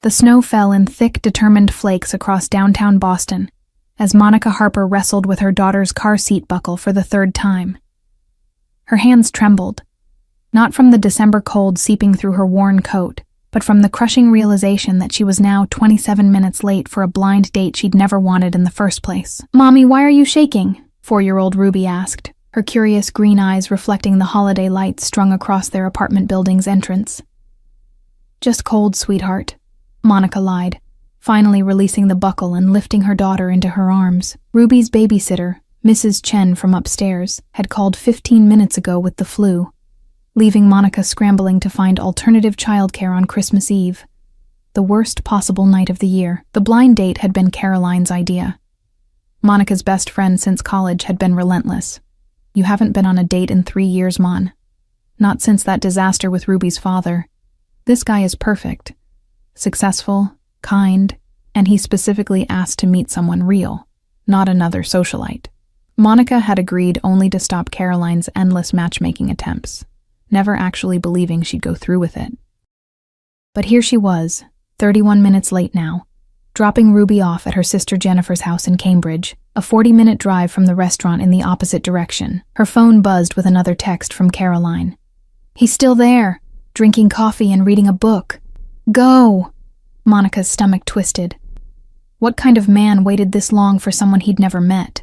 The snow fell in thick, determined flakes across downtown Boston as Monica Harper wrestled with her daughter's car seat buckle for the third time. Her hands trembled, not from the December cold seeping through her worn coat, but from the crushing realization that she was now 27 minutes late for a blind date she'd never wanted in the first place. "Mommy, why are you shaking?" 4-year-old Ruby asked, her curious green eyes reflecting the holiday lights strung across their apartment building's entrance. "Just cold, sweetheart," Monica lied, finally releasing the buckle and lifting her daughter into her arms. Ruby's babysitter, Mrs. Chen from upstairs, had called 15 minutes ago with the flu, leaving Monica scrambling to find alternative childcare on Christmas Eve, the worst possible night of the year. The blind date had been Caroline's idea. Monica's best friend since college had been relentless. "You haven't been on a date in 3 years, Mon. Not since that disaster with Ruby's father. This guy is perfect. Successful, kind, and he specifically asked to meet someone real, not another socialite." Monica had agreed only to stop Caroline's endless matchmaking attempts, never actually believing she'd go through with it. But here she was, 31 minutes late now, dropping Ruby off at her sister Jennifer's house in Cambridge, a 40-minute drive from the restaurant in the opposite direction. Her phone buzzed with another text from Caroline. "He's still there, drinking coffee and reading a book. Go!" Monica's stomach twisted. What kind of man waited this long for someone he'd never met?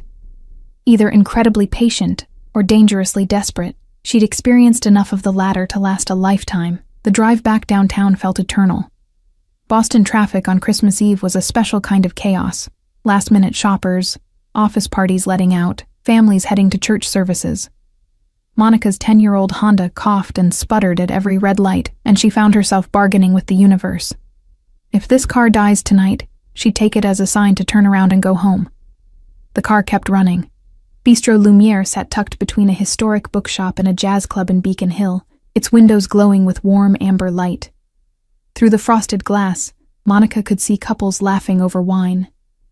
Either incredibly patient or dangerously desperate. She'd experienced enough of the latter to last a lifetime. The drive back downtown felt eternal. Boston traffic on Christmas Eve was a special kind of chaos. Last-minute shoppers, office parties letting out, families heading to church services. Monica's 10-year-old Honda coughed and sputtered at every red light, and she found herself bargaining with the universe. If this car dies tonight, she'd take it as a sign to turn around and go home. The car kept running. Bistro Lumiere sat tucked between a historic bookshop and a jazz club in Beacon Hill, its windows glowing with warm amber light. Through the frosted glass, Monica could see couples laughing over wine,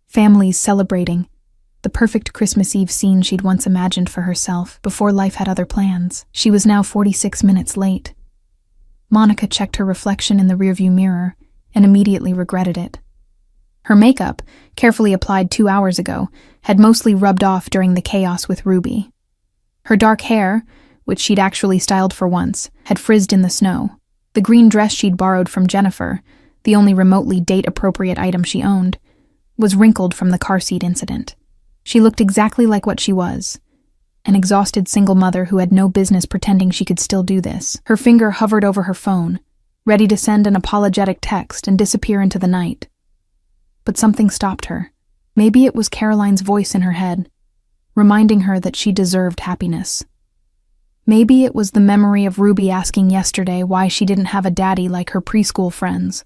families celebrating, the perfect Christmas Eve scene she'd once imagined for herself before life had other plans. She was now 46 minutes late. Monica checked her reflection in the rearview mirror and immediately regretted it. Her makeup, carefully applied 2 hours ago, had mostly rubbed off during the chaos with Ruby. Her dark hair, which she'd actually styled for once, had frizzed in the snow. The green dress she'd borrowed from Jennifer, the only remotely date-appropriate item she owned, was wrinkled from the car seat incident. She looked exactly like what she was, an exhausted single mother who had no business pretending she could still do this. Her finger hovered over her phone, ready to send an apologetic text and disappear into the night. But something stopped her. Maybe it was Caroline's voice in her head, reminding her that she deserved happiness. Maybe it was the memory of Ruby asking yesterday why she didn't have a daddy like her preschool friends.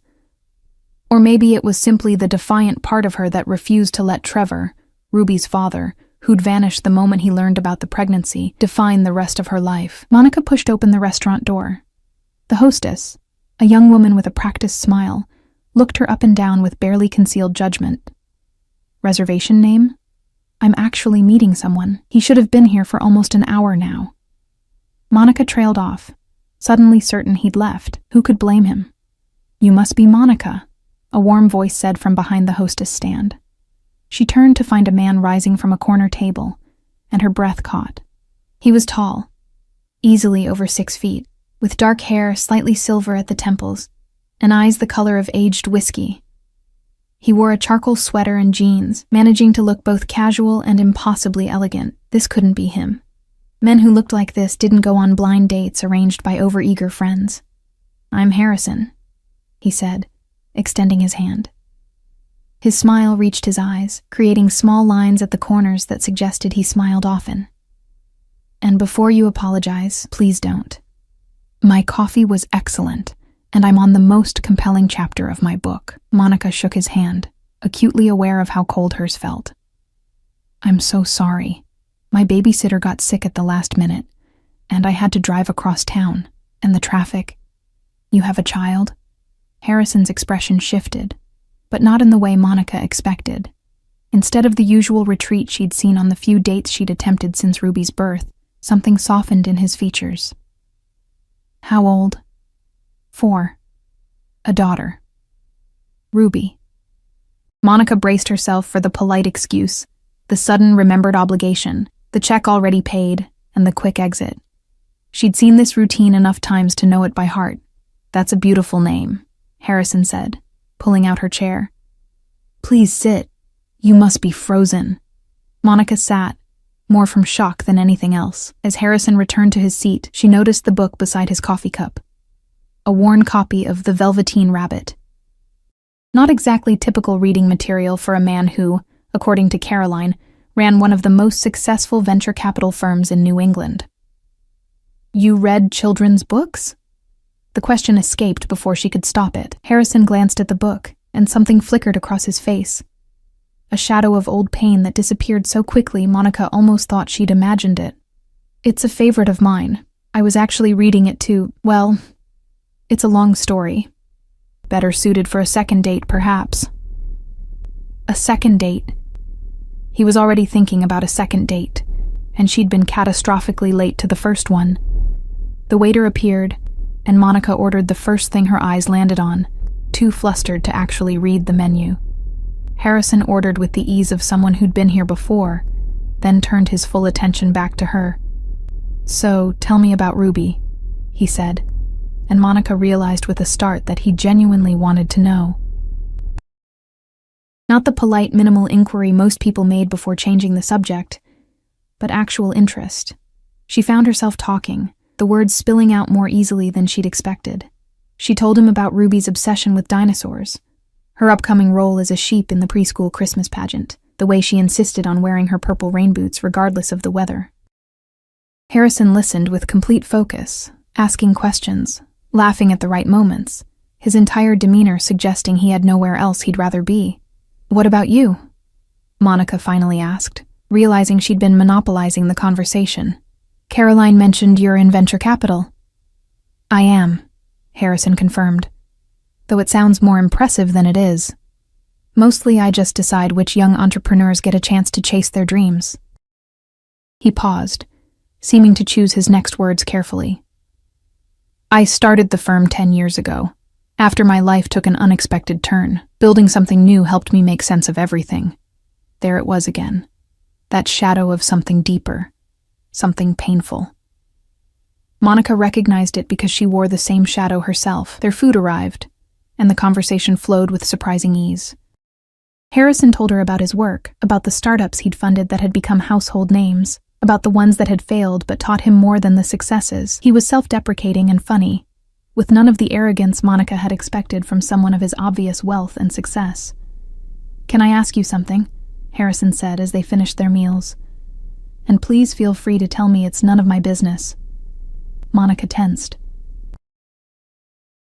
Or maybe it was simply the defiant part of her that refused to let Trevor, Ruby's father, who'd vanished the moment he learned about the pregnancy, define the rest of her life. Monica pushed open the restaurant door. The hostess, a young woman with a practiced smile, looked her up and down with barely concealed judgment. "Reservation name? I'm actually meeting someone. He should have been here for almost an hour now." Monica trailed off, suddenly certain he'd left. Who could blame him? "You must be Monica," a warm voice said from behind the hostess stand. She turned to find a man rising from a corner table, and her breath caught. He was tall, easily over 6 feet, with dark hair slightly silver at the temples, and eyes the color of aged whiskey. He wore a charcoal sweater and jeans, managing to look both casual and impossibly elegant. This couldn't be him. Men who looked like this didn't go on blind dates arranged by overeager friends. "I'm Harrison," he said, extending his hand. His smile reached his eyes, creating small lines at the corners that suggested he smiled often. "And before you apologize, please don't. My coffee was excellent, and I'm on the most compelling chapter of my book." Monica shook his hand, acutely aware of how cold hers felt. "I'm so sorry. My babysitter got sick at the last minute, and I had to drive across town, and the traffic." "You have a child?" Harrison's expression shifted, but not in the way Monica expected. Instead of the usual retreat she'd seen on the few dates she'd attempted since Ruby's birth, something softened in his features. "How old?" "4. A daughter." Ruby. Monica braced herself for the polite excuse, the sudden remembered obligation, the check already paid, and the quick exit. She'd seen this routine enough times to know it by heart. "That's a beautiful name," Harrison said, pulling out her chair. "Please sit. You must be frozen." Monica sat, more from shock than anything else. As Harrison returned to his seat, she noticed the book beside his coffee cup. A worn copy of The Velveteen Rabbit. Not exactly typical reading material for a man who, according to Caroline, ran one of the most successful venture capital firms in New England. "You read children's books?" The question escaped before she could stop it. Harrison glanced at the book, and something flickered across his face. A shadow of old pain that disappeared so quickly Monica almost thought she'd imagined it. "It's a favorite of mine. I was actually reading it to, well, it's a long story. Better suited for a second date, perhaps." A second date. He was already thinking about a second date, and she'd been catastrophically late to the first one. The waiter appeared, and Monica ordered the first thing her eyes landed on, too flustered to actually read the menu. Harrison ordered with the ease of someone who'd been here before, then turned his full attention back to her. "So, tell me about Ruby," he said, and Monica realized with a start that he genuinely wanted to know. Not the polite, minimal inquiry most people made before changing the subject, but actual interest. She found herself talking, the words spilling out more easily than she'd expected. She told him about Ruby's obsession with dinosaurs, her upcoming role as a sheep in the preschool Christmas pageant, the way she insisted on wearing her purple rain boots regardless of the weather. Harrison listened with complete focus, asking questions, laughing at the right moments, his entire demeanor suggesting he had nowhere else he'd rather be. "What about you?" Monica finally asked, realizing she'd been monopolizing the conversation. "Caroline mentioned you're in venture capital." "I am," Harrison confirmed, "though it sounds more impressive than it is. Mostly I just decide which young entrepreneurs get a chance to chase their dreams." He paused, seeming to choose his next words carefully. "I started the firm 10 years ago, after my life took an unexpected turn. Building something new helped me make sense of everything. There it was again, that shadow of something deeper, something painful." Monica recognized it because she wore the same shadow herself. Their food arrived, and the conversation flowed with surprising ease. Harrison told her about his work, about the startups he'd funded that had become household names, about the ones that had failed but taught him more than the successes. He was self-deprecating and funny, with none of the arrogance Monica had expected from someone of his obvious wealth and success. "Can I ask you something?" Harrison said as they finished their meals. "And please feel free to tell me it's none of my business." Monica tensed.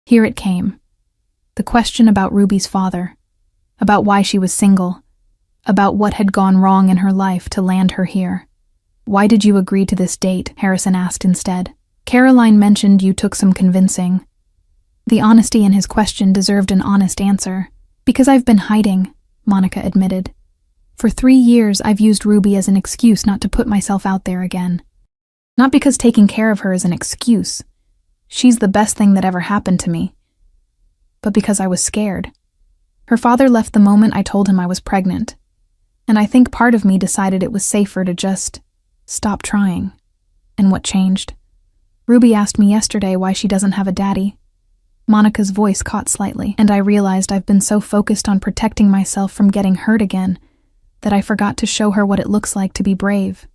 Here it came. The question about Ruby's father, about why she was single, about what had gone wrong in her life to land her here. "Why did you agree to this date?" Harrison asked instead. "Caroline mentioned you took some convincing." The honesty in his question deserved an honest answer. "Because I've been hiding," Monica admitted. "For 3 years I've used Ruby as an excuse not to put myself out there again. Not because taking care of her is an excuse. She's the best thing that ever happened to me. But because I was scared. Her father left the moment I told him I was pregnant, and I think part of me decided it was safer to just stop trying." "And what changed?" "Ruby asked me yesterday why she doesn't have a daddy." Monica's voice caught slightly, and I realized I've been so focused on protecting myself from getting hurt again that I forgot to show her what it looks like to be brave.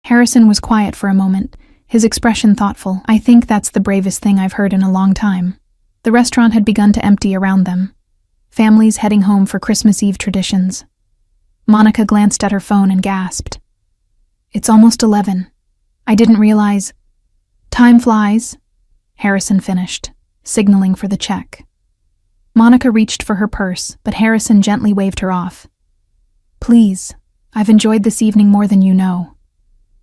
Harrison was quiet for a moment, his expression thoughtful. "I think that's the bravest thing I've heard in a long time." The restaurant had begun to empty around them, families heading home for Christmas Eve traditions. Monica glanced at her phone and gasped. "It's almost 11. I didn't realize—" "Time flies," Harrison finished, signaling for the check. Monica reached for her purse, but Harrison gently waved her off. "Please, I've enjoyed this evening more than you know."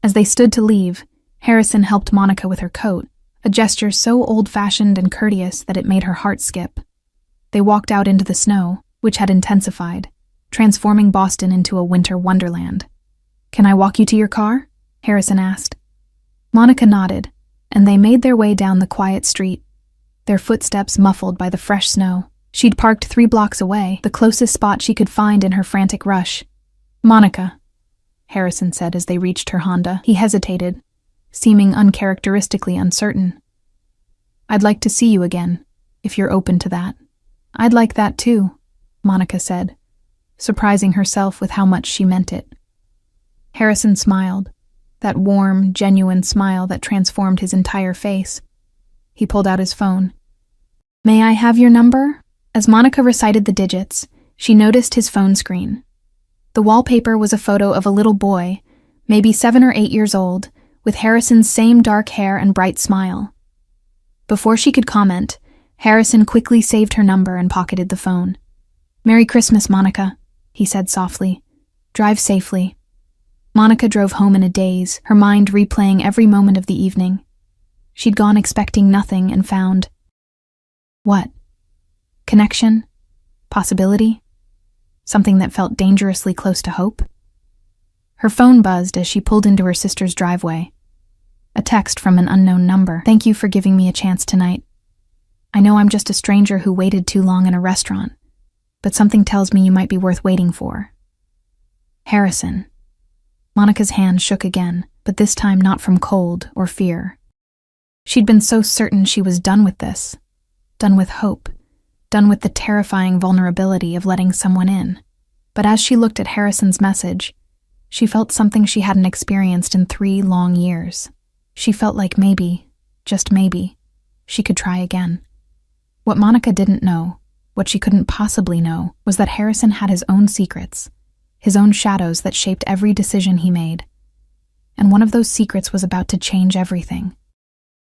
As they stood to leave, Harrison helped Monica with her coat, a gesture so old-fashioned and courteous that it made her heart skip. They walked out into the snow, which had intensified, transforming Boston into a winter wonderland. "Can I walk you to your car?" Harrison asked. Monica nodded, and they made their way down the quiet street, their footsteps muffled by the fresh snow. She'd parked 3 blocks away, the closest spot she could find in her frantic rush. "Monica," Harrison said as they reached her Honda. He hesitated, seeming uncharacteristically uncertain. "I'd like to see you again, if you're open to that." "I'd like that too," Monica said, surprising herself with how much she meant it. Harrison smiled, that warm, genuine smile that transformed his entire face. He pulled out his phone. "May I have your number?" As Monica recited the digits, she noticed his phone screen. The wallpaper was a photo of a little boy, maybe 7 or 8 years old, with Harrison's same dark hair and bright smile. Before she could comment, Harrison quickly saved her number and pocketed the phone. "Merry Christmas, Monica," he said softly. "Drive safely." Monica drove home in a daze, her mind replaying every moment of the evening. She'd gone expecting nothing and found... what? Connection? Possibility? Something that felt dangerously close to hope? Her phone buzzed as she pulled into her sister's driveway. A text from an unknown number. "Thank you for giving me a chance tonight. I know I'm just a stranger who waited too long in a restaurant, but something tells me you might be worth waiting for. Harrison." Monica's hand shook again, but this time not from cold or fear. She'd been so certain she was done with this, done with hope, done with the terrifying vulnerability of letting someone in. But as she looked at Harrison's message, she felt something she hadn't experienced in 3 long years. She felt like maybe, just maybe, she could try again. What Monica didn't know, what she couldn't possibly know, was that Harrison had his own secrets, his own shadows that shaped every decision he made. And one of those secrets was about to change everything.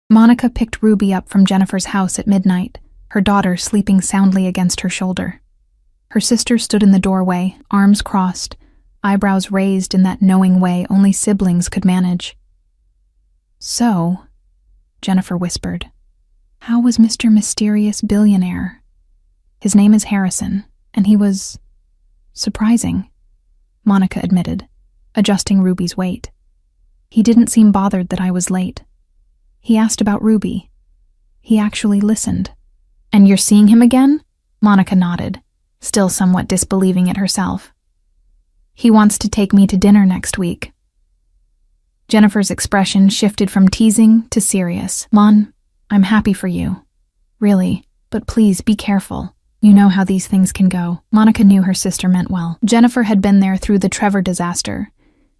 Monica picked Ruby up from Jennifer's house at midnight, her daughter sleeping soundly against her shoulder. Her sister stood in the doorway, arms crossed, eyebrows raised in that knowing way only siblings could manage. "So," Jennifer whispered, "how was Mr. Mysterious Billionaire? His name is Harrison, and he was... surprising," Monica admitted, adjusting Ruby's weight. "He didn't seem bothered that I was late. He asked about Ruby. He actually listened." "And you're seeing him again?" Monica nodded, still somewhat disbelieving it herself. "He wants to take me to dinner next week." Jennifer's expression shifted from teasing to serious. "Mon, I'm happy for you. Really, but please be careful. You know how these things can go." Monica knew her sister meant well. Jennifer had been there through the Trevor disaster,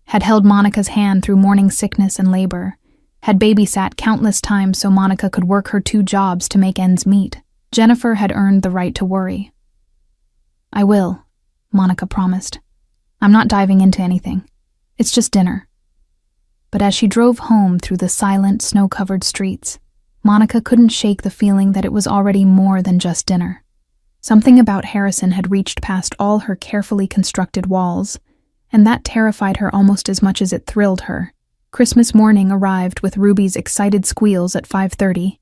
had held Monica's hand through morning sickness and labor, had babysat countless times so Monica could work her 2 jobs to make ends meet. Jennifer had earned the right to worry. "I will," Monica promised. "I'm not diving into anything. It's just dinner." But as she drove home through the silent, snow-covered streets, Monica couldn't shake the feeling that it was already more than just dinner. Something about Harrison had reached past all her carefully constructed walls, and that terrified her almost as much as it thrilled her. Christmas morning arrived with Ruby's excited squeals at 5:30.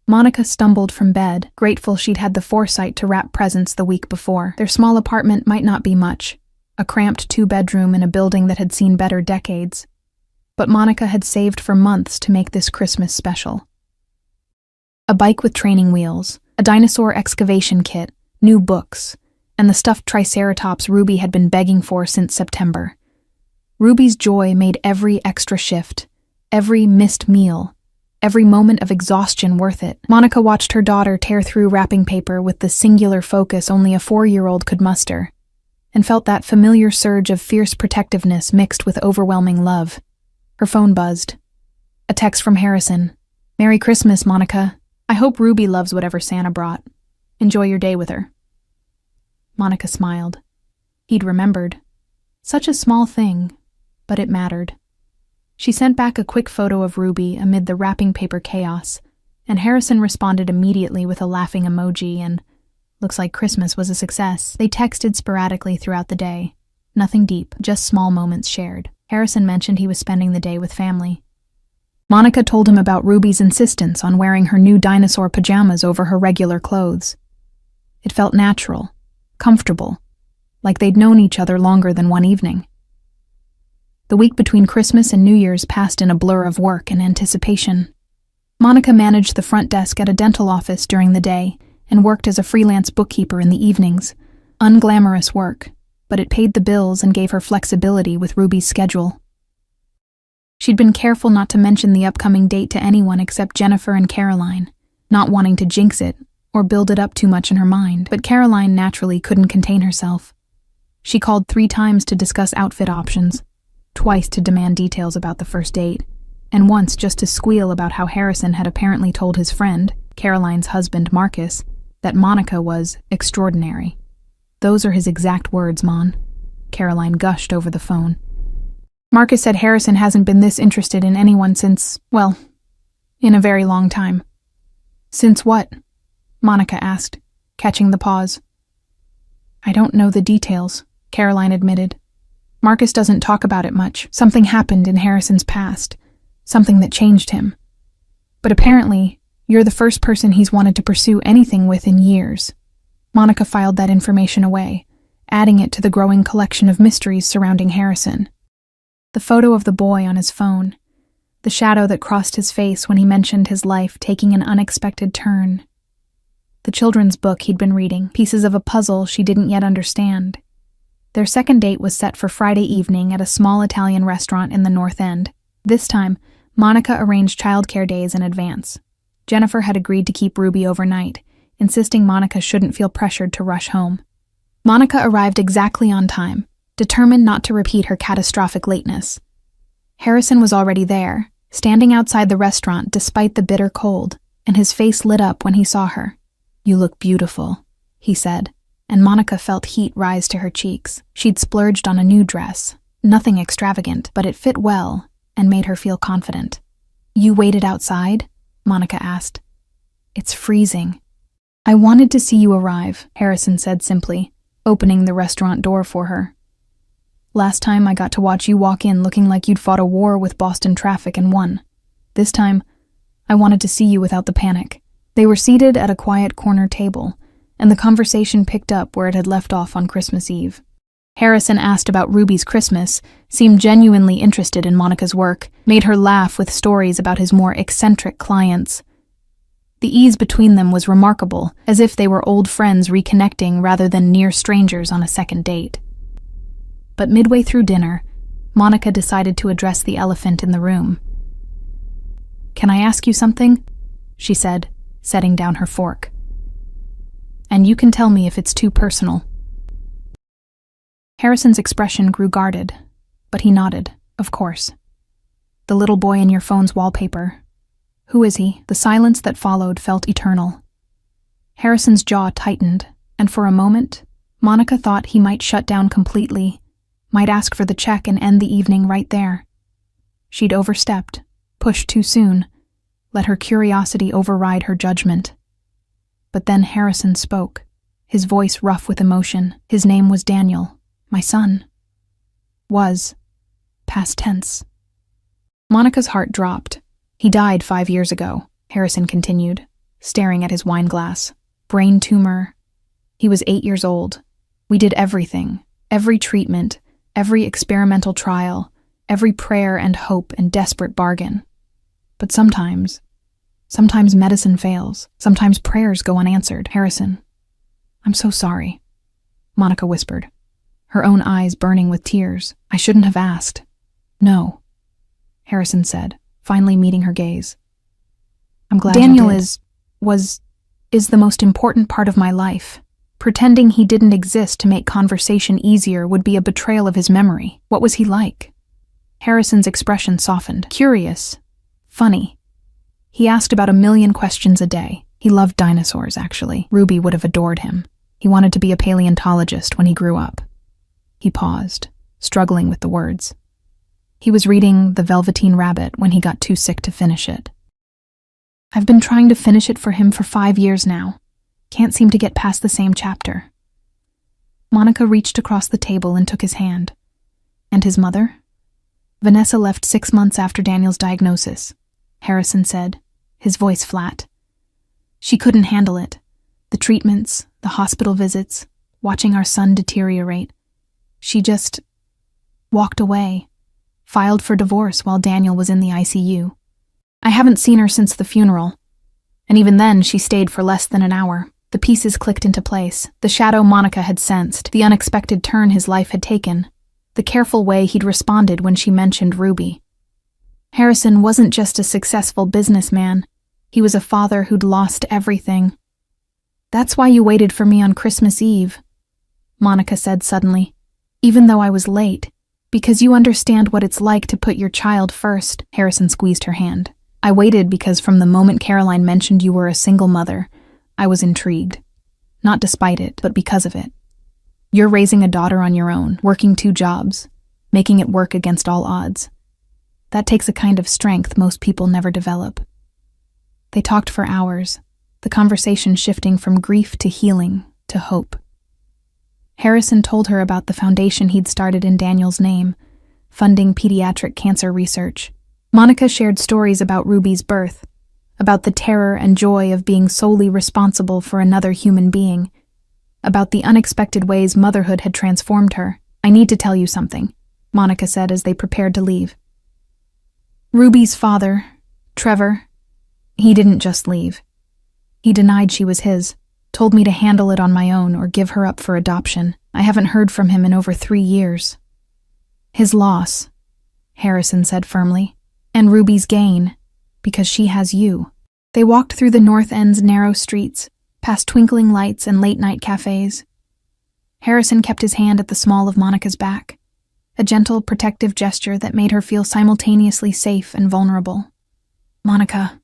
Monica stumbled from bed, grateful she'd had the foresight to wrap presents the week before. Their small apartment might not be much, a cramped 2-bedroom in a building that had seen better decades. But Monica had saved for months to make this Christmas special. A bike with training wheels, a dinosaur excavation kit, new books, and the stuffed triceratops Ruby had been begging for since September. Ruby's joy made every extra shift, every missed meal, every moment of exhaustion worth it. Monica watched her daughter tear through wrapping paper with the singular focus only a 4-year-old could muster, and felt that familiar surge of fierce protectiveness mixed with overwhelming love. Her phone buzzed. A text from Harrison. "Merry Christmas, Monica. I hope Ruby loves whatever Santa brought. Enjoy your day with her." Monica smiled. He'd remembered. Such a small thing, but it mattered. She sent back a quick photo of Ruby amid the wrapping paper chaos, and Harrison responded immediately with a laughing emoji and, "Looks like Christmas was a success." They texted sporadically throughout the day. Nothing deep, just small moments shared. Harrison mentioned he was spending the day with family. Monica told him about Ruby's insistence on wearing her new dinosaur pajamas over her regular clothes. It felt natural, comfortable, like they'd known each other longer than one evening. The week between Christmas and New Year's passed in a blur of work and anticipation. Monica managed the front desk at a dental office during the day and worked as a freelance bookkeeper in the evenings. Unglamorous work, but it paid the bills and gave her flexibility with Ruby's schedule. She'd been careful not to mention the upcoming date to anyone except Jennifer and Caroline, not wanting to jinx it or build it up too much in her mind, but Caroline naturally couldn't contain herself. She called 3 times to discuss outfit options, twice to demand details about the first date, and once just to squeal about how Harrison had apparently told his friend, Caroline's husband Marcus, that Monica was extraordinary. Those are his exact words, Mon. Caroline gushed over the phone. Marcus said Harrison hasn't been this interested in anyone since, well, in a very long time. Since what? Monica asked, catching the pause. I don't know the details, Caroline admitted. Marcus doesn't talk about it much. Something happened in Harrison's past, something that changed him. But apparently, you're the first person he's wanted to pursue anything with in years. Monica filed that information away, adding it to the growing collection of mysteries surrounding Harrison. The photo of the boy on his phone, the shadow that crossed his face when he mentioned his life taking an unexpected turn. The children's book he'd been reading, pieces of a puzzle she didn't yet understand. Their second date was set for Friday evening at a small Italian restaurant in the North End. This time, Monica arranged childcare days in advance. Jennifer had agreed to keep Ruby overnight, insisting Monica shouldn't feel pressured to rush home. Monica arrived exactly on time, determined not to repeat her catastrophic lateness. Harrison was already there, standing outside the restaurant despite the bitter cold, and his face lit up when he saw her. "You look beautiful," he said, and Monica felt heat rise to her cheeks. She'd splurged on a new dress, nothing extravagant, but it fit well and made her feel confident. "You waited outside?" Monica asked. "It's freezing." "I wanted to see you arrive," Harrison said simply, opening the restaurant door for her. "Last time I got to watch you walk in looking like you'd fought a war with Boston traffic and won. This time, I wanted to see you without the panic." They were seated at a quiet corner table, and the conversation picked up where it had left off on Christmas Eve. Harrison asked about Ruby's Christmas, seemed genuinely interested in Monica's work, made her laugh with stories about his more eccentric clients. The ease between them was remarkable, as if they were old friends reconnecting rather than near strangers on a second date. But midway through dinner, Monica decided to address the elephant in the room. "Can I ask you something?" she said, setting down her fork. "And you can tell me if it's too personal." Harrison's expression grew guarded, but he nodded, of course. "The little boy in your phone's wallpaper. Who is he?" The silence that followed felt eternal. Harrison's jaw tightened, and for a moment, Monica thought he might shut down completely, might ask for the check and end the evening right there. She'd overstepped, pushed too soon, let her curiosity override her judgment. But then Harrison spoke, his voice rough with emotion. His name was Daniel, my son. Was. Past tense. Monica's heart dropped. "He died 5 years ago," Harrison continued, staring at his wine glass. "Brain tumor. He was 8 years old. We did everything, every treatment, every experimental trial, every prayer and hope and desperate bargain. But sometimes medicine fails. Sometimes prayers go unanswered. Harrison, I'm so sorry," Monica whispered, her own eyes burning with tears. "I shouldn't have asked." "No," Harrison said, finally meeting her gaze. "I'm glad Daniel is the most important part of my life. Pretending he didn't exist to make conversation easier would be a betrayal of his memory. What was he like?" Harrison's expression softened. "Curious. Funny. He asked about 1,000,000 questions a day. He loved dinosaurs, actually. Ruby would have adored him. He wanted to be a paleontologist when he grew up." He paused, struggling with the words. He was reading The Velveteen Rabbit when he got too sick to finish it. "I've been trying to finish it for him for 5 years now. Can't seem to get past the same chapter." Monica reached across the table and took his hand. "And his mother?" "Vanessa left 6 months after Daniel's diagnosis," Harrison said, his voice flat. "She couldn't handle it. The treatments, the hospital visits, watching our son deteriorate. She just walked away, filed for divorce while Daniel was in the ICU. I haven't seen her since the funeral, and even then she stayed for less than an hour." The pieces clicked into place, the shadow Monica had sensed, the unexpected turn his life had taken, the careful way he'd responded when she mentioned Ruby. Harrison wasn't just a successful businessman, he was a father who'd lost everything. "That's why you waited for me on Christmas Eve," Monica said suddenly, "even though I was late, because you understand what it's like to put your child first." Harrison squeezed her hand. "I waited because from the moment Caroline mentioned you were a single mother, I was intrigued. Not despite it, but because of it. You're raising a daughter on your own, working 2 jobs, making it work against all odds. That takes a kind of strength most people never develop." They talked for hours, the conversation shifting from grief to healing to hope. Harrison told her about the foundation he'd started in Daniel's name, funding pediatric cancer research. Monica shared stories about Ruby's birth, about the terror and joy of being solely responsible for another human being, about the unexpected ways motherhood had transformed her. "I need to tell you something," Monica said as they prepared to leave. "Ruby's father, Trevor, he didn't just leave. He denied she was his, told me to handle it on my own or give her up for adoption. I haven't heard from him in over 3 years. His loss," Harrison said firmly, "and Ruby's gain, because she has you." They walked through the North End's narrow streets, past twinkling lights and late-night cafes. Harrison kept his hand at the small of Monica's back, a gentle, protective gesture that made her feel simultaneously safe and vulnerable. "Monica,"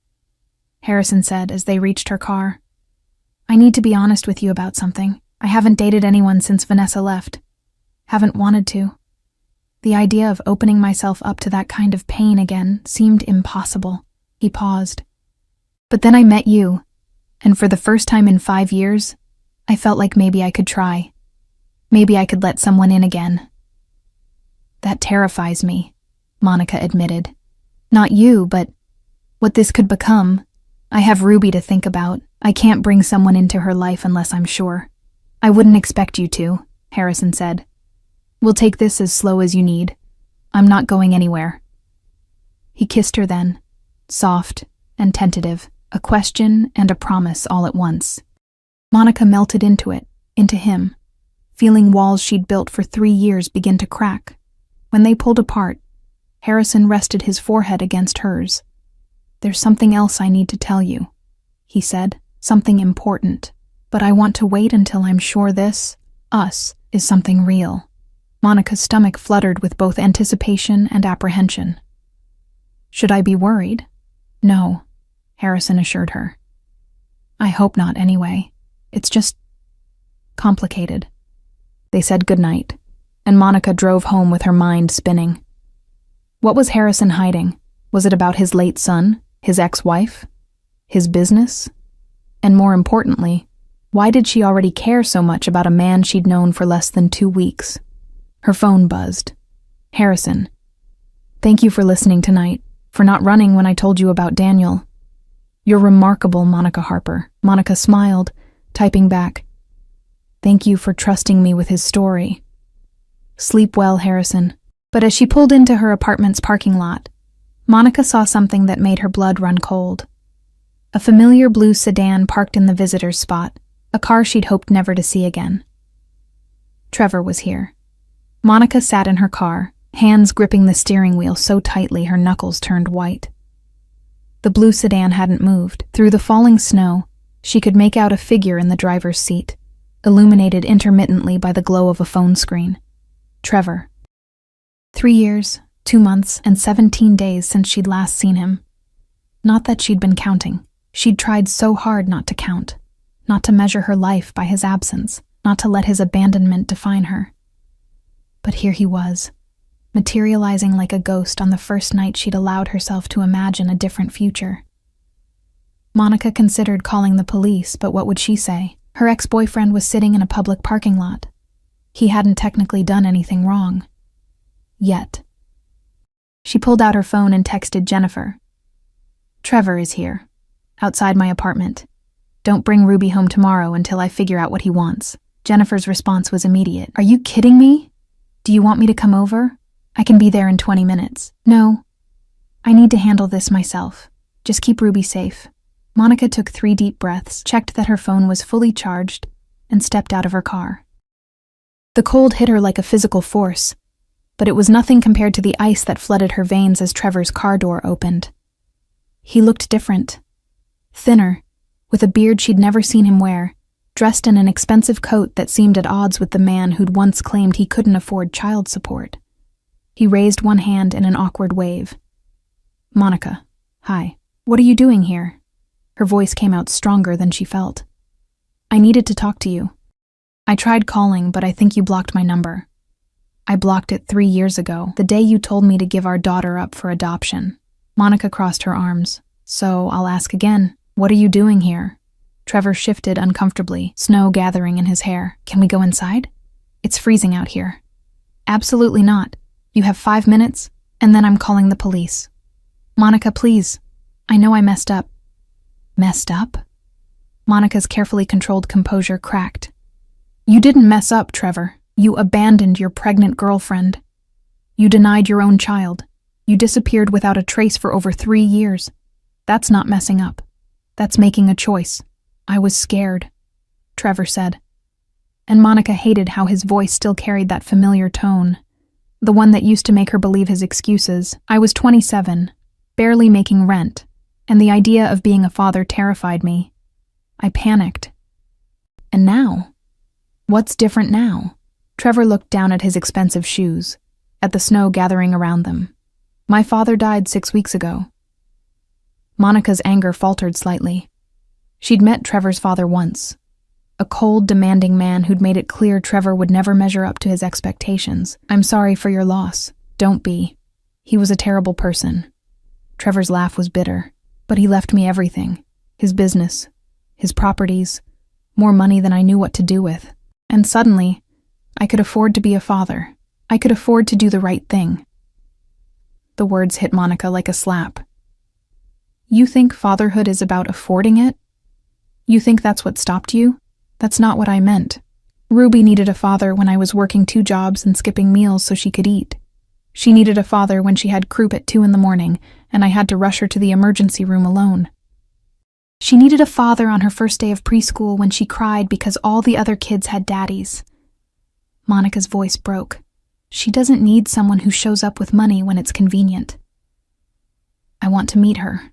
Harrison said as they reached her car, "I need to be honest with you about something. I haven't dated anyone since Vanessa left. Haven't wanted to. The idea of opening myself up to that kind of pain again seemed impossible." He paused. "But then I met you, and for the first time in 5 years, I felt like maybe I could try. Maybe I could let someone in again." "That terrifies me," Monica admitted. "Not you, but what this could become. I have Ruby to think about. I can't bring someone into her life unless I'm sure." "I wouldn't expect you to," Harrison said. "We'll take this as slow as you need. I'm not going anywhere." He kissed her then, soft and tentative, a question and a promise all at once. Monica melted into it, into him, feeling walls she'd built for 3 years begin to crack. When they pulled apart, Harrison rested his forehead against hers. "There's something else I need to tell you," he said, "something important. But I want to wait until I'm sure this, us, is something real." Monica's stomach fluttered with both anticipation and apprehension. "Should I be worried?" "No," Harrison assured her. "I hope not anyway. It's just complicated." They said goodnight, and Monica drove home with her mind spinning. What was Harrison hiding? Was it about his late son, his ex-wife, his business? And more importantly, why did she already care so much about a man she'd known for less than 2 weeks? Her phone buzzed. "Harrison, thank you for listening tonight, for not running when I told you about Daniel. You're remarkable, Monica Harper." Monica smiled, typing back, "Thank you for trusting me with his story." "Sleep well, Harrison." But as she pulled into her apartment's parking lot, Monica saw something that made her blood run cold. A familiar blue sedan parked in the visitor's spot, a car she'd hoped never to see again. Trevor was here. Monica sat in her car, hands gripping the steering wheel so tightly her knuckles turned white. The blue sedan hadn't moved. Through the falling snow, she could make out a figure in the driver's seat, illuminated intermittently by the glow of a phone screen. Trevor. 3 years, 2 months, and 17 days since she'd last seen him. Not that she'd been counting. She'd tried so hard not to count, not to measure her life by his absence, not to let his abandonment define her. But here he was, materializing like a ghost on the first night she'd allowed herself to imagine a different future. Monica considered calling the police, but what would she say? Her ex-boyfriend was sitting in a public parking lot. He hadn't technically done anything wrong. Yet. She pulled out her phone and texted Jennifer. "Trevor is here, outside my apartment. Don't bring Ruby home tomorrow until I figure out what he wants." Jennifer's response was immediate. "Are you kidding me? Do you want me to come over? I can be there in 20 minutes. "No. I need to handle this myself. Just keep Ruby safe." Monica took 3 deep breaths, checked that her phone was fully charged, and stepped out of her car. The cold hit her like a physical force, but it was nothing compared to the ice that flooded her veins as Trevor's car door opened. He looked different. Thinner, with a beard she'd never seen him wear, dressed in an expensive coat that seemed at odds with the man who'd once claimed he couldn't afford child support. He raised one hand in an awkward wave. "Monica, hi. What are you doing here?" Her voice came out stronger than she felt. "I needed to talk to you. I tried calling, but I think you blocked my number. I blocked it 3 years ago, the day you told me to give our daughter up for adoption." Monica crossed her arms. "So I'll ask again, what are you doing here?" Trevor shifted uncomfortably, snow gathering in his hair. "Can we go inside? It's freezing out here." "Absolutely not. You have 5 minutes, and then I'm calling the police." "Monica, please. I know I messed up." "Messed up?" Monica's carefully controlled composure cracked. "You didn't mess up, Trevor. You abandoned your pregnant girlfriend. You denied your own child. You disappeared without a trace for over 3 years. That's not messing up. That's making a choice." "I was scared," Trevor said. And Monica hated how his voice still carried that familiar tone, the one that used to make her believe his excuses. "I was 27, barely making rent, and the idea of being a father terrified me. I panicked. And now? What's different now?" Trevor looked down at his expensive shoes, at the snow gathering around them. "My father died 6 weeks ago." Monica's anger faltered slightly. She'd met Trevor's father once, a cold, demanding man who'd made it clear Trevor would never measure up to his expectations. "I'm sorry for your loss. Don't be. He was a terrible person." Trevor's laugh was bitter, but he left me everything. His business, his properties, more money than I knew what to do with. And suddenly, I could afford to be a father. I could afford to do the right thing. The words hit Monica like a slap. "You think fatherhood is about affording it? You think that's what stopped you? That's not what I meant. Ruby needed a father when I was working 2 jobs and skipping meals so she could eat. She needed a father when she had croup at 2 in the morning and I had to rush her to the emergency room alone. She needed a father on her first day of preschool when she cried because all the other kids had daddies." Monica's voice broke. "She doesn't need someone who shows up with money when it's convenient." "I want to meet her,"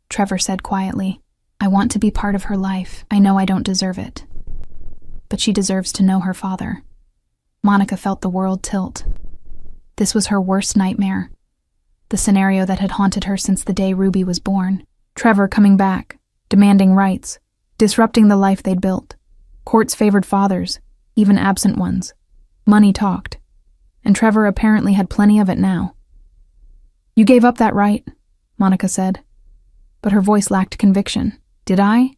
Trevor said quietly. "I want to be part of her life. I know I don't deserve it. But she deserves to know her father." Monica felt the world tilt. This was her worst nightmare. The scenario that had haunted her since the day Ruby was born. Trevor coming back, demanding rights, disrupting the life they'd built. Courts favored fathers, even absent ones. Money talked. And Trevor apparently had plenty of it now. "You gave up that right," Monica said. But her voice lacked conviction. "Did I?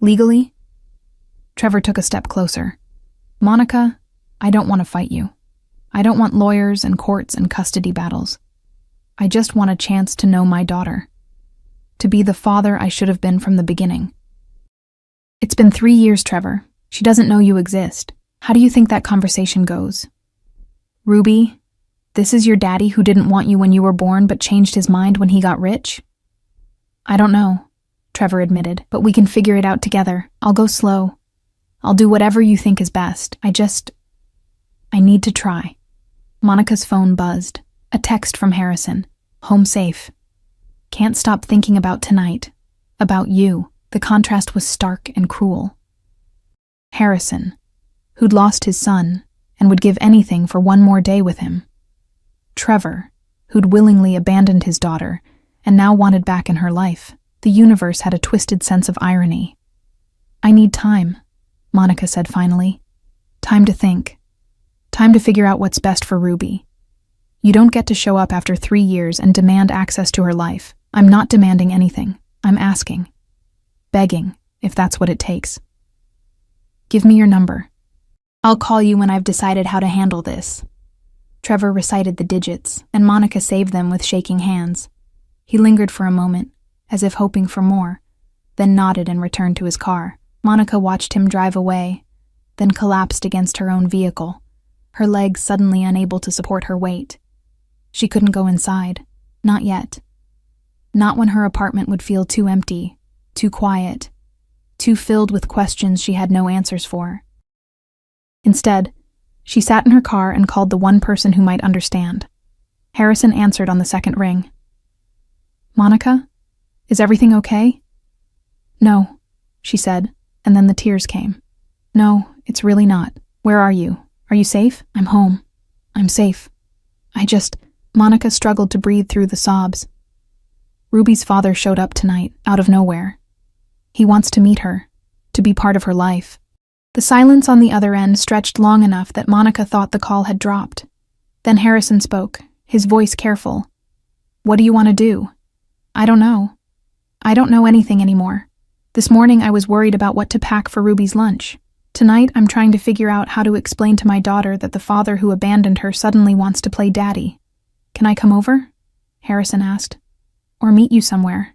Legally?" Trevor took a step closer. "Monica, I don't want to fight you. I don't want lawyers and courts and custody battles. I just want a chance to know my daughter. To be the father I should have been from the beginning." "It's been 3 years, Trevor. She doesn't know you exist. How do you think that conversation goes? Ruby, this is your daddy who didn't want you when you were born but changed his mind when he got rich?" "I don't know," Trevor admitted, "but we can figure it out together. I'll go slow. I'll do whatever you think is best. I need to try." Monica's phone buzzed. A text from Harrison. "Home safe. Can't stop thinking about tonight. About you." The contrast was stark and cruel. Harrison, who'd lost his son and would give anything for one more day with him. Trevor, who'd willingly abandoned his daughter and now wanted back in her life. The universe had a twisted sense of irony. "I need time," Monica said finally. "Time to think. Time to figure out what's best for Ruby. You don't get to show up after 3 years and demand access to her life. I'm not demanding anything. I'm asking. Begging, if that's what it takes. Give me your number. I'll call you when I've decided how to handle this." Trevor recited the digits, and Monica saved them with shaking hands. He lingered for a moment, as if hoping for more, then nodded and returned to his car. Monica watched him drive away, then collapsed against her own vehicle, her legs suddenly unable to support her weight. She couldn't go inside. Not yet. Not when her apartment would feel too empty, too quiet, too filled with questions she had no answers for. Instead, she sat in her car and called the one person who might understand. Harrison answered on the second ring. "Monica, is everything okay?" "No," she said, and then the tears came. "No, it's really not. Where are you? Are you safe?" "I'm home. I'm safe. Monica struggled to breathe through the sobs. "Ruby's father showed up tonight, out of nowhere. He wants to meet her, to be part of her life." The silence on the other end stretched long enough that Monica thought the call had dropped. Then Harrison spoke, his voice careful. "What do you want to do?" "I don't know. I don't know anything anymore. This morning I was worried about what to pack for Ruby's lunch. Tonight I'm trying to figure out how to explain to my daughter that the father who abandoned her suddenly wants to play daddy. Can I come over?" Harrison asked. "Or meet you somewhere?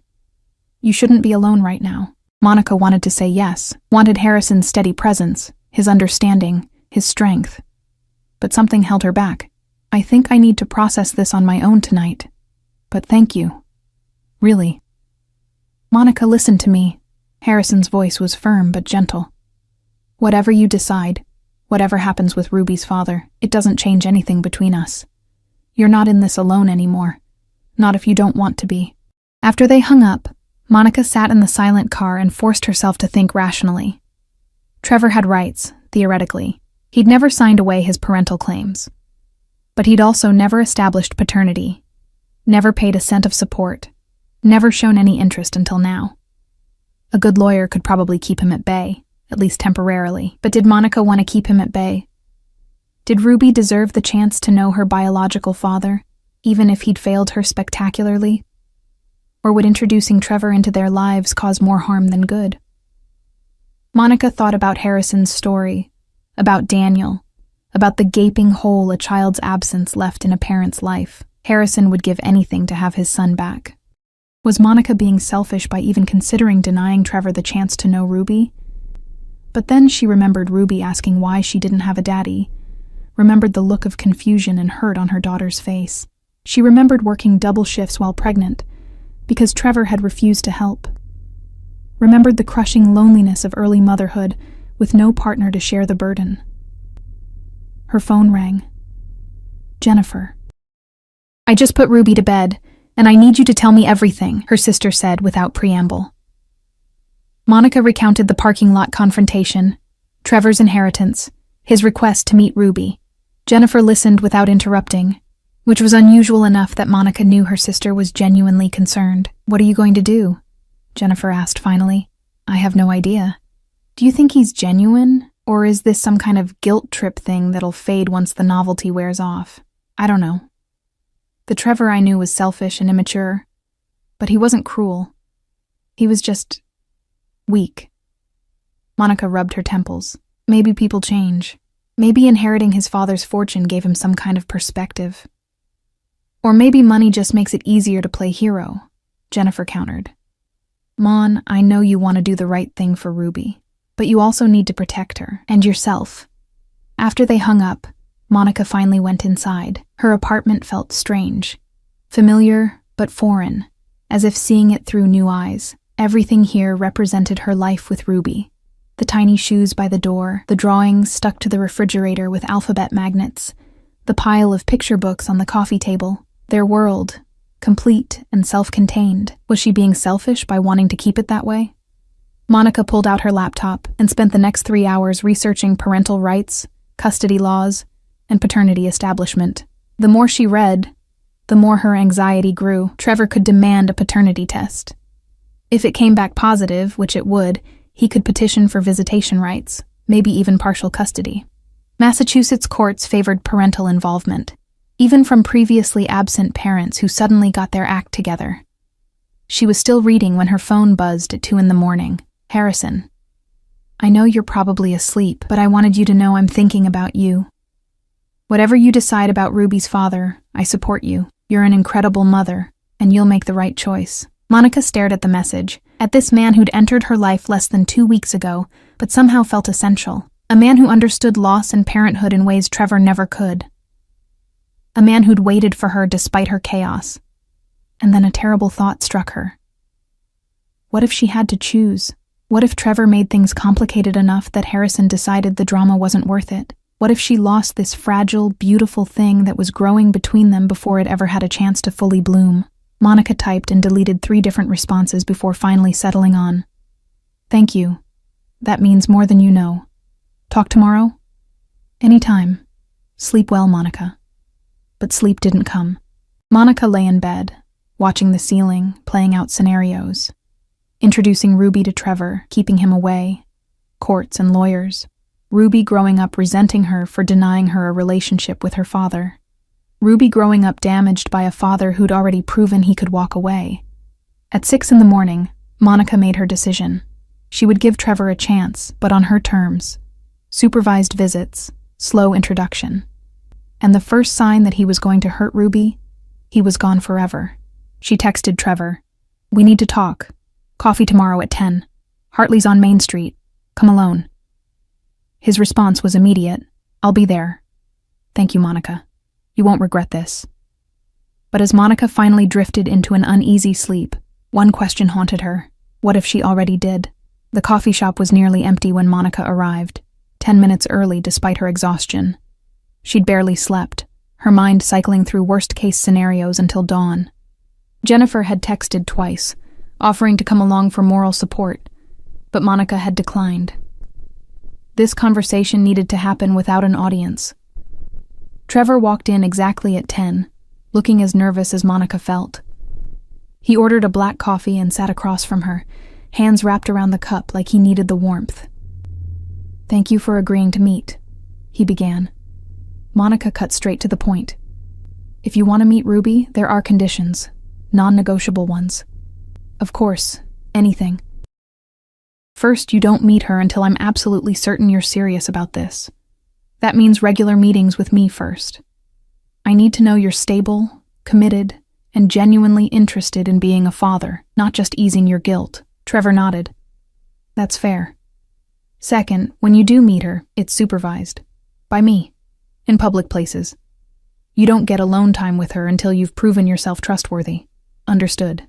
You shouldn't be alone right now." Monica wanted to say yes, wanted Harrison's steady presence, his understanding, his strength. But something held her back. "I think I need to process this on my own tonight. But thank you. Really." "Monica, listen to me." Harrison's voice was firm but gentle. "Whatever you decide, whatever happens with Ruby's father, it doesn't change anything between us. You're not in this alone anymore. Not if you don't want to be." After they hung up, Monica sat in the silent car and forced herself to think rationally. Trevor had rights, theoretically. He'd never signed away his parental claims. But he'd also never established paternity, never paid a cent of support, never shown any interest until now. A good lawyer could probably keep him at bay, at least temporarily. But did Monica want to keep him at bay? Did Ruby deserve the chance to know her biological father, even if he'd failed her spectacularly? Or would introducing Trevor into their lives cause more harm than good? Monica thought about Harrison's story, about Daniel, about the gaping hole a child's absence left in a parent's life. Harrison would give anything to have his son back. Was Monica being selfish by even considering denying Trevor the chance to know Ruby? But then she remembered Ruby asking why she didn't have a daddy, remembered the look of confusion and hurt on her daughter's face. She remembered working double shifts while pregnant, because Trevor had refused to help. Remembered the crushing loneliness of early motherhood with no partner to share the burden. Her phone rang. Jennifer. "I just put Ruby to bed, and I need you to tell me everything," her sister said without preamble. Monica recounted the parking lot confrontation, Trevor's inheritance, his request to meet Ruby. Jennifer listened without interrupting, which was unusual enough that Monica knew her sister was genuinely concerned. "What are you going to do?" Jennifer asked finally. "I have no idea." "Do you think he's genuine, or is this some kind of guilt trip thing that'll fade once the novelty wears off? I don't know. The Trevor I knew was selfish and immature, but he wasn't cruel. He was just weak." Monica rubbed her temples. Maybe people change. Maybe inheriting his father's fortune gave him some kind of perspective. Or maybe money just makes it easier to play hero, Jennifer countered. "Mon, I know you want to do the right thing for Ruby, but you also need to protect her, and yourself." After they hung up, Monica finally went inside. Her apartment felt strange, familiar but foreign, as if seeing it through new eyes. Everything here represented her life with Ruby. The tiny shoes by the door, the drawings stuck to the refrigerator with alphabet magnets, the pile of picture books on the coffee table. Their world, complete and self-contained. Was she being selfish by wanting to keep it that way? Monica pulled out her laptop and spent the next 3 hours researching parental rights, custody laws, and paternity establishment. The more she read, the more her anxiety grew. Trevor could demand a paternity test. If it came back positive, which it would, he could petition for visitation rights, maybe even partial custody. Massachusetts courts favored parental involvement, even from previously absent parents who suddenly got their act together. She was still reading when her phone buzzed at 2 a.m. "Harrison, I know you're probably asleep, but I wanted you to know I'm thinking about you. Whatever you decide about Ruby's father, I support you. You're an incredible mother, and you'll make the right choice." Monica stared at the message, at this man who'd entered her life less than 2 weeks ago, but somehow felt essential. A man who understood loss and parenthood in ways Trevor never could. A man who'd waited for her despite her chaos. And then a terrible thought struck her. What if she had to choose? What if Trevor made things complicated enough that Harrison decided the drama wasn't worth it? What if she lost this fragile, beautiful thing that was growing between them before it ever had a chance to fully bloom? Monica typed and deleted 3 different responses before finally settling on, "Thank you. That means more than you know. Talk tomorrow?" "Anytime. Sleep well, Monica." But sleep didn't come. Monica lay in bed, watching the ceiling, playing out scenarios. Introducing Ruby to Trevor, keeping him away. Courts and lawyers. Ruby growing up resenting her for denying her a relationship with her father. Ruby growing up damaged by a father who'd already proven he could walk away. At 6 in the morning, Monica made her decision. She would give Trevor a chance, but on her terms. Supervised visits, slow introduction. And the first sign that he was going to hurt Ruby, he was gone forever. She texted Trevor, "We need to talk. Coffee tomorrow at 10. Hartley's on Main Street. Come alone." His response was immediate. "I'll be there. Thank you, Monica. You won't regret this." But as Monica finally drifted into an uneasy sleep, one question haunted her. What if she already did? The coffee shop was nearly empty when Monica arrived, 10 minutes early despite her exhaustion. She'd barely slept, her mind cycling through worst-case scenarios until dawn. Jennifer had texted twice, offering to come along for moral support, but Monica had declined. This conversation needed to happen without an audience. Trevor walked in exactly at 10, looking as nervous as Monica felt. He ordered a black coffee and sat across from her, hands wrapped around the cup like he needed the warmth. "Thank you for agreeing to meet," he began. Monica cut straight to the point. "If you want to meet Ruby, there are conditions, non-negotiable ones. Of course, anything. First, you don't meet her until I'm absolutely certain you're serious about this. That means regular meetings with me first. I need to know you're stable, committed, and genuinely interested in being a father, not just easing your guilt." Trevor nodded. "That's fair. Second, when you do meet her, it's supervised. By me. In public places. You don't get alone time with her until you've proven yourself trustworthy. Understood.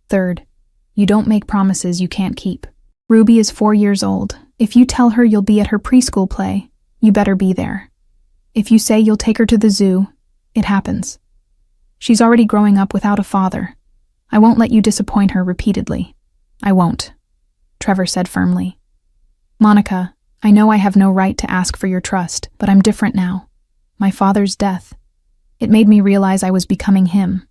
Third, you don't make promises you can't keep. Ruby is 4 years old. If you tell her you'll be at her preschool play, you better be there. If you say you'll take her to the zoo, it happens. She's already growing up without a father. I won't let you disappoint her repeatedly." "I won't," Trevor said firmly. "Monica, I know I have no right to ask for your trust, but I'm different now. My father's death. It made me realize I was becoming him.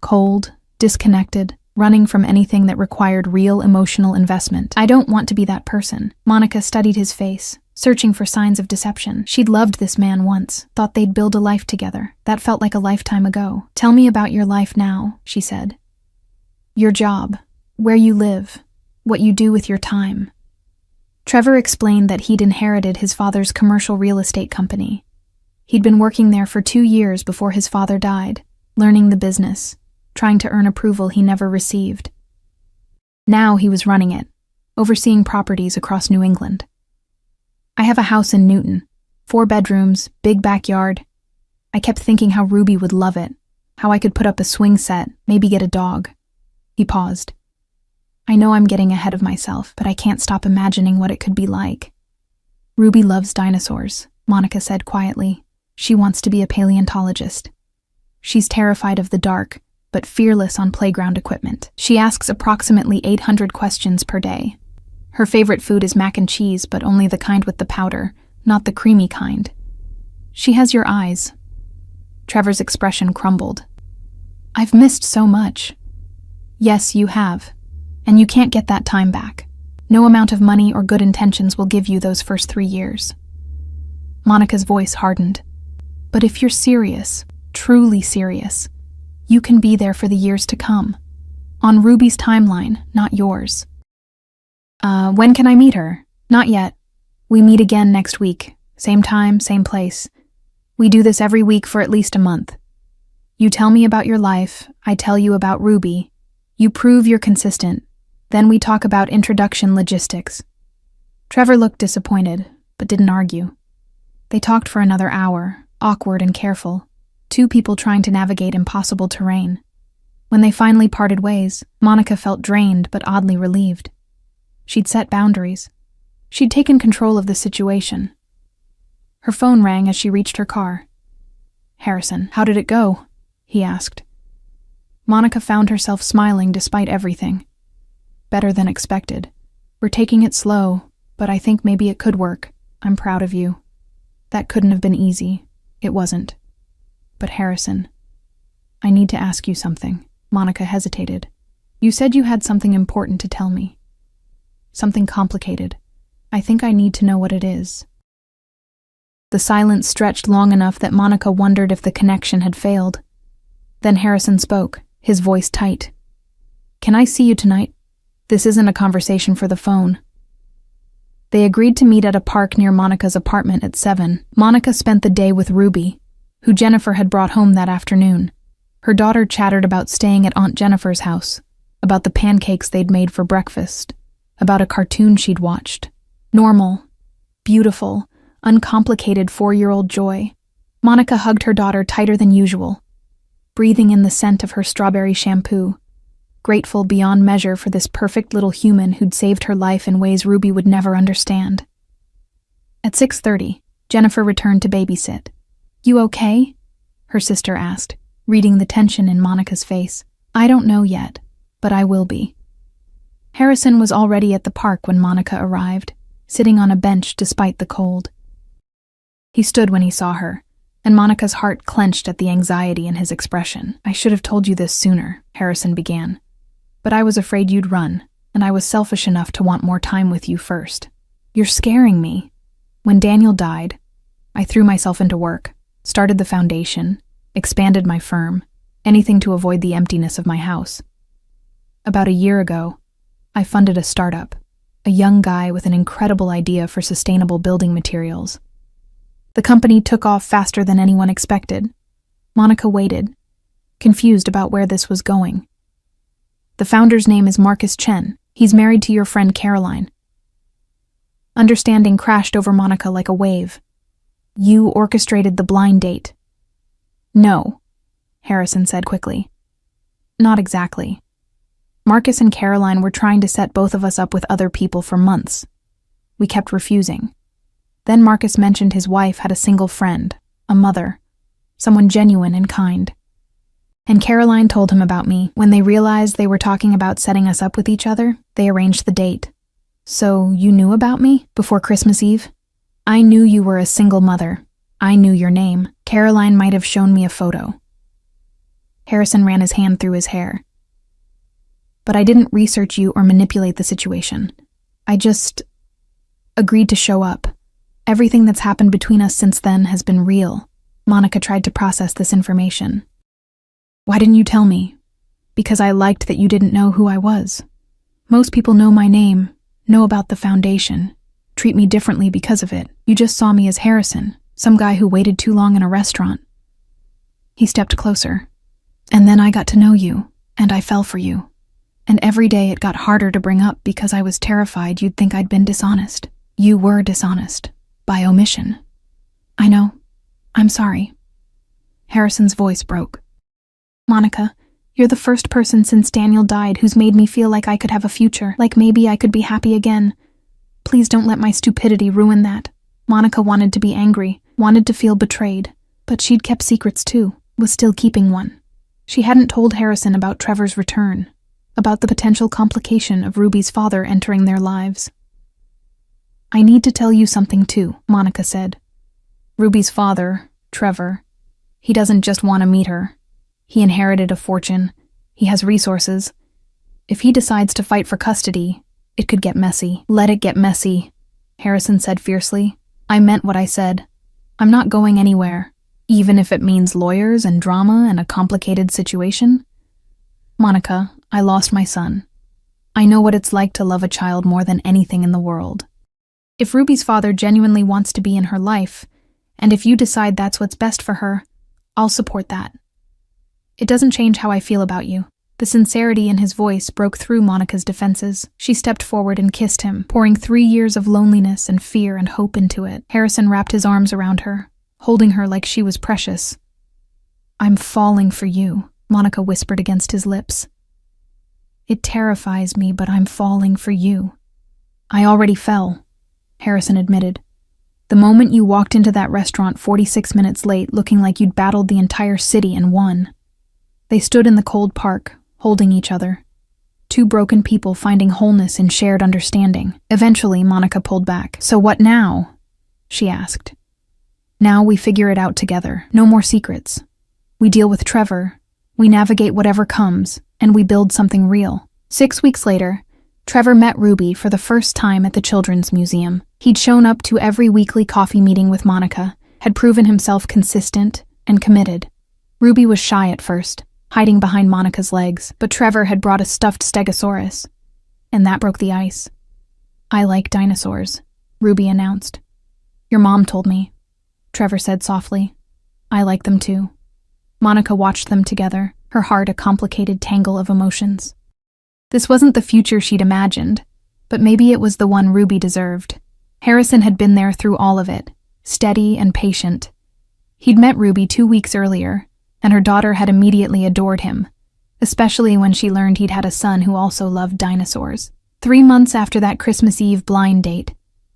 Cold, disconnected, running from anything that required real emotional investment. I don't want to be that person." Monica studied his face, searching for signs of deception. She'd loved this man once, thought they'd build a life together. That felt like a lifetime ago. "Tell me about your life now," she said. "Your job, where you live, what you do with your time." Trevor explained that he'd inherited his father's commercial real estate company. He'd been working there for 2 years before his father died, learning the business, trying to earn approval he never received. Now he was running it, overseeing properties across New England. "I have a house in Newton, 4 bedrooms, big backyard. I kept thinking how Ruby would love it, how I could put up a swing set, maybe get a dog." He paused. "I know I'm getting ahead of myself, but I can't stop imagining what it could be like." "Ruby loves dinosaurs," Monica said quietly. "She wants to be a paleontologist. She's terrified of the dark, but fearless on playground equipment. She asks approximately 800 questions per day. Her favorite food is mac and cheese, but only the kind with the powder, not the creamy kind. She has your eyes." Trevor's expression crumbled. "I've missed so much." "Yes, you have. And you can't get that time back. No amount of money or good intentions will give you those first 3 years." Monica's voice hardened. "But if you're serious, truly serious, you can be there for the years to come. On Ruby's timeline, not yours." When can I meet her?" "Not yet. We meet again next week. Same time, same place. We do this every week for at least a month. You tell me about your life, I tell you about Ruby. You prove you're consistent. Then we talk about introduction logistics." Trevor looked disappointed, but didn't argue. They talked for another hour, awkward and careful, 2 people trying to navigate impossible terrain. When they finally parted ways, Monica felt drained but oddly relieved. She'd set boundaries. She'd taken control of the situation. Her phone rang as she reached her car. "Harrison, how did it go?" he asked. Monica found herself smiling despite everything. "Better than expected. We're taking it slow, but I think maybe it could work. I'm proud of you. That couldn't have been easy. It wasn't. But Harrison, I need to ask you something." Monica hesitated. "You said you had something important to tell me. Something complicated. I think I need to know what it is." The silence stretched long enough that Monica wondered if the connection had failed. Then Harrison spoke, his voice tight. "Can I see you tonight? This isn't a conversation for the phone." They agreed to meet at a park near Monica's apartment at 7. Monica spent the day with Ruby, who Jennifer had brought home that afternoon. Her daughter chattered about staying at Aunt Jennifer's house, about the pancakes they'd made for breakfast, about a cartoon she'd watched. Normal, beautiful, uncomplicated 4-year-old joy. Monica hugged her daughter tighter than usual, breathing in the scent of her strawberry shampoo, grateful beyond measure for this perfect little human who'd saved her life in ways Ruby would never understand. At 6:30, Jennifer returned to babysit. "You okay?" her sister asked, reading the tension in Monica's face. "I don't know yet, but I will be." Harrison was already at the park when Monica arrived, sitting on a bench despite the cold. He stood when he saw her, and Monica's heart clenched at the anxiety in his expression. "I should have told you this sooner," Harrison began. "But I was afraid you'd run, and I was selfish enough to want more time with you first. You're scaring me. When Daniel died, I threw myself into work, started the foundation, expanded my firm, anything to avoid the emptiness of my house. About a year ago, I funded a startup, a young guy with an incredible idea for sustainable building materials. The company took off faster than anyone expected. Monica waited, confused about where this was going. The founder's name is Marcus Chen. He's married to your friend Caroline." Understanding crashed over Monica like a wave. "You orchestrated the blind date." "No," Harrison said quickly. "Not exactly. Marcus and Caroline were trying to set both of us up with other people for months. We kept refusing. Then Marcus mentioned his wife had a single friend, a mother, someone genuine and kind. And Caroline told him about me. When they realized they were talking about setting us up with each other, they arranged the date. So you knew about me before Christmas Eve? I knew you were a single mother. I knew your name. Caroline might have shown me a photo." Harrison ran his hand through his hair. "But I didn't research you or manipulate the situation. I just agreed to show up. Everything that's happened between us since then has been real." Monica tried to process this information. "Why didn't you tell me?" "Because I liked that you didn't know who I was. Most people know my name, know about the foundation, treat me differently because of it. You just saw me as Harrison, some guy who waited too long in a restaurant." He stepped closer. "And then I got to know you, and I fell for you. And every day it got harder to bring up because I was terrified you'd think I'd been dishonest. You were dishonest. By omission. I know. I'm sorry." Harrison's voice broke. "Monica, you're the first person since Daniel died who's made me feel like I could have a future, like maybe I could be happy again. Please don't let my stupidity ruin that." Monica wanted to be angry, wanted to feel betrayed, but she'd kept secrets too, was still keeping one. She hadn't told Harrison about Trevor's return, about the potential complication of Ruby's father entering their lives. "I need to tell you something too," Monica said. "Ruby's father, Trevor, he doesn't just want to meet her. He inherited a fortune. He has resources. If he decides to fight for custody, it could get messy." "Let it get messy," Harrison said fiercely. "I meant what I said. I'm not going anywhere, even if it means lawyers and drama and a complicated situation. Monica, I lost my son. I know what it's like to love a child more than anything in the world. If Ruby's father genuinely wants to be in her life, and if you decide that's what's best for her, I'll support that. It doesn't change how I feel about you." The sincerity in his voice broke through Monica's defenses. She stepped forward and kissed him, pouring 3 years of loneliness and fear and hope into it. Harrison wrapped his arms around her, holding her like she was precious. "I'm falling for you," Monica whispered against his lips. It terrifies me, but I'm falling for you. I already fell, Harrison admitted. The moment you walked into that restaurant 46 minutes late looking like you'd battled the entire city and won. They stood in the cold park, holding each other. Two broken people finding wholeness in shared understanding. Eventually, Monica pulled back. So what now? She asked. Now we figure it out together. No more secrets. We deal with Trevor. We navigate whatever comes, and we build something real. 6 weeks later, Trevor met Ruby for the first time at the Children's Museum. He'd shown up to every weekly coffee meeting with Monica, had proven himself consistent and committed. Ruby was shy at first, hiding behind Monica's legs, but Trevor had brought a stuffed stegosaurus, and that broke the ice. I like dinosaurs, Ruby announced. Your mom told me, Trevor said softly. I like them too. Monica watched them together, her heart a complicated tangle of emotions. This wasn't the future she'd imagined, but maybe it was the one Ruby deserved. Harrison had been there through all of it, steady and patient. He'd met Ruby 2 weeks earlier, and her daughter had immediately adored him, especially when she learned he'd had a son who also loved dinosaurs. 3 months after that Christmas Eve blind date,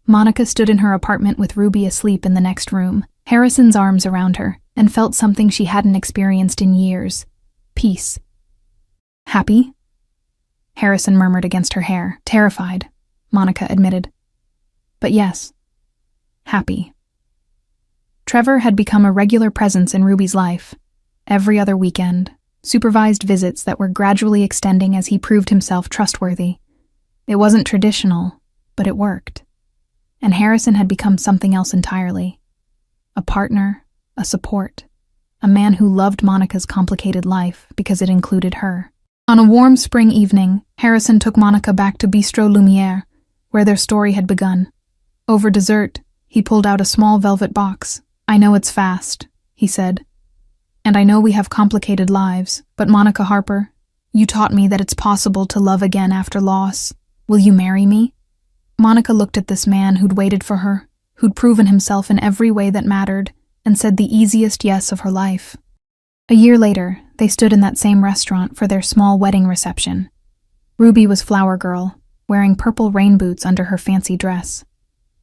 Monica stood in her apartment with Ruby asleep in the next room, Harrison's arms around her, and felt something she hadn't experienced in years. Peace. Happy? Harrison murmured against her hair. Terrified, Monica admitted. But yes, happy. Trevor had become a regular presence in Ruby's life. Every other weekend, supervised visits that were gradually extending as he proved himself trustworthy. It wasn't traditional, but it worked. And Harrison had become something else entirely. A partner, a support, a man who loved Monica's complicated life because it included her. On a warm spring evening, Harrison took Monica back to Bistro Lumiere, where their story had begun. Over dessert, he pulled out a small velvet box. I know it's fast, he said. And I know we have complicated lives, but Monica Harper, you taught me that it's possible to love again after loss. Will you marry me? Monica looked at this man who'd waited for her, who'd proven himself in every way that mattered, and said the easiest yes of her life. A year later, they stood in that same restaurant for their small wedding reception. Ruby was flower girl, wearing purple rain boots under her fancy dress.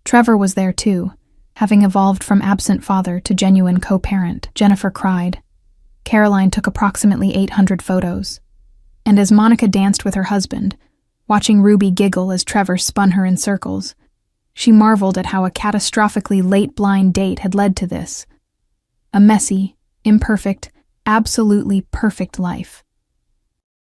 Trevor was there too, having evolved from absent father to genuine co-parent. Jennifer cried. Caroline took approximately 800 photos. And as Monica danced with her husband, watching Ruby giggle as Trevor spun her in circles, she marveled at how a catastrophically late blind date had led to this. A messy, imperfect, absolutely perfect life.